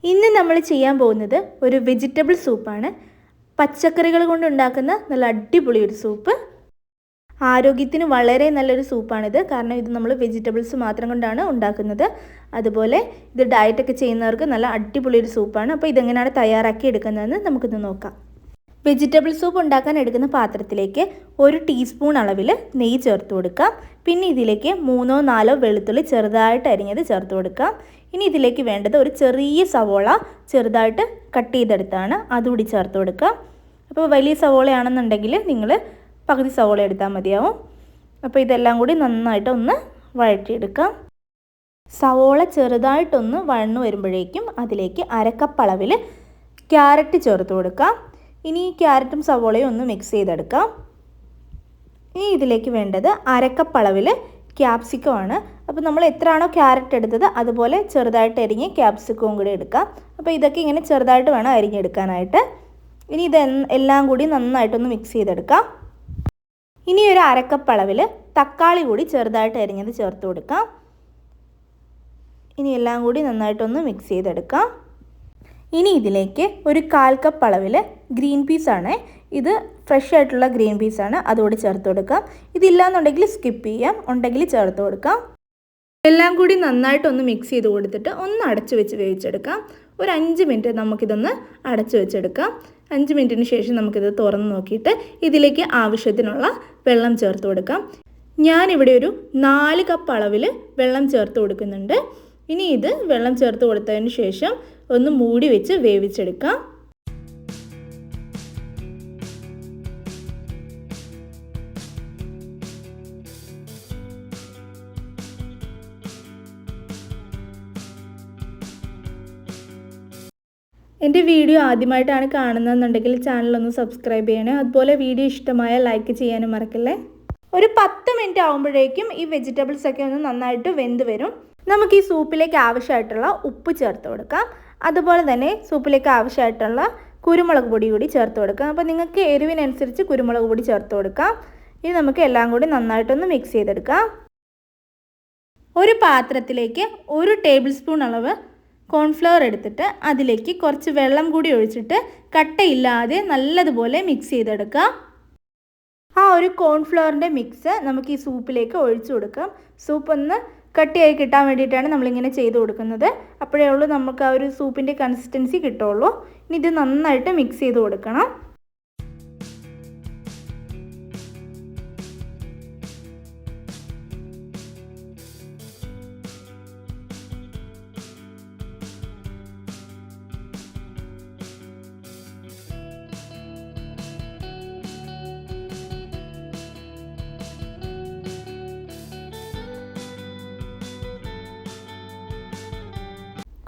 ഇന്ന് നമ്മൾ ചെയ്യാൻ പോകുന്നത് ഒരു വെജിറ്റബിൾ സൂപ്പാണ്. പച്ചക്കറികൾ കൊണ്ടുണ്ടാക്കുന്ന നല്ല അടിപൊളി ഒരു സൂപ്പ്. ആരോഗ്യത്തിന് വളരെ നല്ലൊരു സൂപ്പാണിത്. കാരണം ഇത് നമ്മൾ വെജിറ്റബിൾസ് മാത്രം കൊണ്ടാണ് ഉണ്ടാക്കുന്നത്. അതുപോലെ ഇത് ഡയറ്റൊക്കെ ചെയ്യുന്നവർക്ക് നല്ല അടിപൊളി ഒരു സൂപ്പാണ്. അപ്പോൾ ഇതെങ്ങനെയാണ് തയ്യാറാക്കി എടുക്കുന്നതെന്ന് നമുക്കിന്ന് നോക്കാം. വെജിറ്റബിൾ സൂപ്പ് ഉണ്ടാക്കാൻ എടുക്കുന്ന പാത്രത്തിലേക്ക് 1 ടീസ്പൂൺ അളവിൽ നെയ്യ് ചേർത്ത് കൊടുക്കാം. പിന്നെ ഇതിലേക്ക് 3-4 വെളുത്തുള്ളി ചെറുതായിട്ട് അരിഞ്ഞത് ചേർത്ത് കൊടുക്കാം. ഇനി ഇതിലേക്ക് വേണ്ടത് ഒരു ചെറിയ സവോള ചെറുതായിട്ട് കട്ട് ചെയ്തെടുത്താണ്, അതുകൂടി ചേർത്ത് കൊടുക്കാം. അപ്പോൾ വലിയ സവോളയാണെന്നുണ്ടെങ്കിൽ നിങ്ങൾ പകുതി സവോള എടുത്താൽ മതിയാവും. അപ്പോൾ ഇതെല്ലാം കൂടി നന്നായിട്ട് ഒന്ന് വഴറ്റിയെടുക്കാം. സവോള ചെറുതായിട്ടൊന്ന് വഴന്നു വരുമ്പോഴേക്കും അതിലേക്ക് 1/2 കപ്പ് അളവിൽ ക്യാരറ്റ് ചേർത്ത് കൊടുക്കാം. ഇനി ക്യാരറ്റും സവോളയും ഒന്ന് മിക്സ് ചെയ്തെടുക്കാം. ഇനി ഇതിലേക്ക് വേണ്ടത് 1/2 കപ്പ് അളവിൽ ക്യാപ്സിക്കമാണ്. അപ്പോൾ നമ്മൾ എത്രയാണോ ക്യാരറ്റ് എടുത്തത് അതുപോലെ ചെറുതായിട്ട് അരിഞ്ഞ് ക്യാപ്സിക്കവും കൂടി എടുക്കാം. അപ്പോൾ ഇതൊക്കെ ഇങ്ങനെ ചെറുതായിട്ട് വേണം അരിഞ്ഞെടുക്കാനായിട്ട്. ഇനി ഇത് എല്ലാം കൂടി നന്നായിട്ടൊന്ന് മിക്സ് ചെയ്തെടുക്കാം. ഇനി ഒരു 1/2 കപ്പ് അളവിൽ തക്കാളി കൂടി ചെറുതായിട്ട് അരിഞ്ഞത് ചേർത്ത് കൊടുക്കാം. ഇനി എല്ലാം കൂടി നന്നായിട്ടൊന്ന് മിക്സ് ചെയ്തെടുക്കാം. ഇനി ഇതിലേക്ക് ഒരു 1/4 കപ്പ് അളവിൽ ഗ്രീൻ പീസാണ്. ഇത് ഫ്രഷ് ആയിട്ടുള്ള ഗ്രീൻ പീസാണ്, അതുകൂടി ചേർത്ത് കൊടുക്കാം. ഇതില്ലാന്നുണ്ടെങ്കിൽ സ്കിപ്പ് ചെയ്യാം, ഉണ്ടെങ്കിൽ ചേർത്ത് കൊടുക്കാം. എല്ലാം കൂടി നന്നായിട്ടൊന്ന് മിക്സ് ചെയ്ത് കൊടുത്തിട്ട് ഒന്ന് അടച്ചു വെച്ച് വേവിച്ചെടുക്കാം. ഒരു 5 മിനിറ്റ് നമുക്കിതൊന്ന് അടച്ചു വെച്ചെടുക്കാം. 5 മിനിറ്റിന് ശേഷം നമുക്കിത് തുറന്ന് നോക്കിയിട്ട് ഇതിലേക്ക് ആവശ്യത്തിനുള്ള വെള്ളം ചേർത്ത് കൊടുക്കാം. ഞാനിവിടെ ഒരു 4 കപ്പ് അളവിൽ വെള്ളം ചേർത്ത് കൊടുക്കുന്നുണ്ട്. ഇനി ഇത് വെള്ളം ചേർത്ത് കൊടുത്തതിന് ശേഷം ഒന്ന് മൂടി വെച്ച് വേവിച്ചെടുക്കാം. എൻ്റെ വീഡിയോ ആദ്യമായിട്ടാണ് കാണുന്നതെന്നുണ്ടെങ്കിൽ ചാനലൊന്ന് സബ്സ്ക്രൈബ് ചെയ്യണേ. അതുപോലെ വീഡിയോ ഇഷ്ടമായ ലൈക്ക് ചെയ്യാനും മറക്കല്ലേ. ഒരു 10 മിനിറ്റ് ആകുമ്പോഴേക്കും ഈ വെജിറ്റബിൾസ് ഒക്കെ ഒന്ന് നന്നായിട്ട് വെന്ത് വരും. നമുക്ക് ഈ സൂപ്പിലേക്ക് ആവശ്യമായിട്ടുള്ള ഉപ്പ് ചേർത്ത് കൊടുക്കാം. അതുപോലെ തന്നെ സൂപ്പിലേക്ക് ആവശ്യമായിട്ടുള്ള കുരുമുളക് പൊടി കൂടി ചേർത്ത് കൊടുക്കാം. അപ്പോൾ നിങ്ങൾക്ക് എരിവിനനുസരിച്ച് കുരുമുളക് പൊടി ചേർത്ത് കൊടുക്കാം. ഇനി നമുക്ക് എല്ലാം കൂടി നന്നായിട്ടൊന്ന് മിക്സ് ചെയ്തെടുക്കാം. ഒരു പാത്രത്തിലേക്ക് 1 ടേബിൾ സ്പൂൺ അളവ് കോൺഫ്ലവർ എടുത്തിട്ട് അതിലേക്ക് കുറച്ച് വെള്ളം കൂടി ഒഴിച്ചിട്ട് കട്ടയില്ലാതെ നല്ലതുപോലെ മിക്സ് ചെയ്തെടുക്കാം. ആ ഒരു കോൺഫ്ലവറിൻ്റെ മിക്സ് നമുക്ക് ഈ സൂപ്പിലേക്ക് ഒഴിച്ചു കൊടുക്കാം. സൂപ്പ് ഒന്ന് കട്ടിയായി കിട്ടാൻ വേണ്ടിയിട്ടാണ് നമ്മളിങ്ങനെ ചെയ്ത് കൊടുക്കുന്നത്. അപ്പോഴേ ഉള്ളൂ നമുക്ക് ആ ഒരു സൂപ്പിൻ്റെ കൺസിസ്റ്റൻസി കിട്ടുള്ളൂ. ഇനി ഇത് നന്നായിട്ട് മിക്സ് ചെയ്ത് കൊടുക്കണം.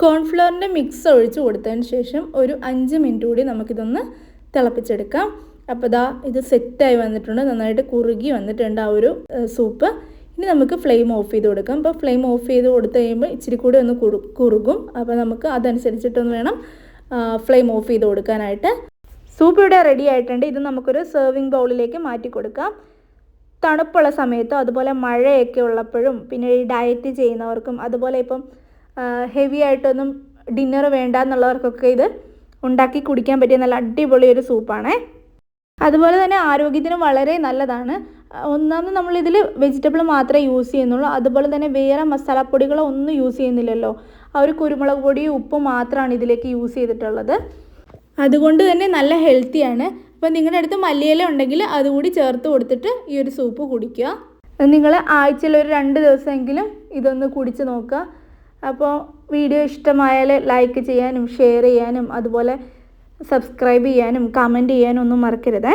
കോൺഫ്ലവറിൻ്റെ മിക്സ് ഒഴിച്ച് കൊടുത്തതിന് ശേഷം ഒരു 5 മിനിറ്റ് കൂടി നമുക്കിതൊന്ന് തിളപ്പിച്ചെടുക്കാം. അപ്പോൾ ഇത് സെറ്റായി വന്നിട്ടുണ്ട്, നന്നായിട്ട് കുറുകി വന്നിട്ടുണ്ട് ആ ഒരു സൂപ്പ്. ഇനി നമുക്ക് ഫ്ലെയിം ഓഫ് ചെയ്ത് കൊടുക്കാം. അപ്പോൾ ഫ്ലെയിം ഓഫ് ചെയ്ത് കൊടുത്തു കഴിയുമ്പോൾ ഇച്ചിരി കൂടി ഒന്ന് കുറുകും. അപ്പോൾ നമുക്ക് അതനുസരിച്ചിട്ടൊന്ന് വേണം ഫ്ലെയിം ഓഫ് ചെയ്ത് കൊടുക്കാനായിട്ട്. സൂപ്പ് ഇവിടെ റെഡി ആയിട്ടുണ്ട്. ഇത് നമുക്കൊരു സെർവിങ് ബൗളിലേക്ക് മാറ്റി കൊടുക്കാം. തണുപ്പുള്ള സമയത്തോ അതുപോലെ മഴയൊക്കെ ഉള്ളപ്പോഴും പിന്നെ ഈ ഡയറ്റ് ചെയ്യുന്നവർക്കും അതുപോലെ ഇപ്പം ഹെവി ആയിട്ടൊന്നും ഡിന്നർ വേണ്ട എന്നുള്ളവർക്കൊക്കെ ഇത് ഉണ്ടാക്കി കുടിക്കാൻ പറ്റിയ നല്ല അടിപൊളി ഒരു സൂപ്പാണ്. അതുപോലെ തന്നെ ആരോഗ്യത്തിന് വളരെ നല്ലതാണ്. ഒന്നാമത് നമ്മളിതിൽ വെജിറ്റബിൾ മാത്രമേ യൂസ് ചെയ്യുന്നുള്ളൂ. അതുപോലെ തന്നെ വേറെ മസാലപ്പൊടികളോ ഒന്നും യൂസ് ചെയ്യുന്നില്ലല്ലോ. ആ ഒരു കുരുമുളക് പൊടിയും ഉപ്പും മാത്രമാണ് ഇതിലേക്ക് യൂസ് ചെയ്തിട്ടുള്ളത്. അതുകൊണ്ട് തന്നെ നല്ല ഹെൽത്തിയാണ്. അപ്പോൾ നിങ്ങളുടെ അടുത്ത് മല്ലിയില ഉണ്ടെങ്കിൽ അതുകൂടി ചേർത്ത് കൊടുത്തിട്ട് ഈ ഒരു സൂപ്പ് കുടിക്കുക. നിങ്ങൾ ആഴ്ചയിൽ ഒരു 2 ദിവസമെങ്കിലും ഇതൊന്ന് കുടിച്ച് നോക്കുക. അപ്പോൾ വീഡിയോ ഇഷ്ടമായാൽ ലൈക്ക് ചെയ്യാനും ഷെയർ ചെയ്യാനും അതുപോലെ സബ്സ്ക്രൈബ് ചെയ്യാനും കമൻറ്റ് ചെയ്യാനും ഒന്നും മറക്കരുതേ.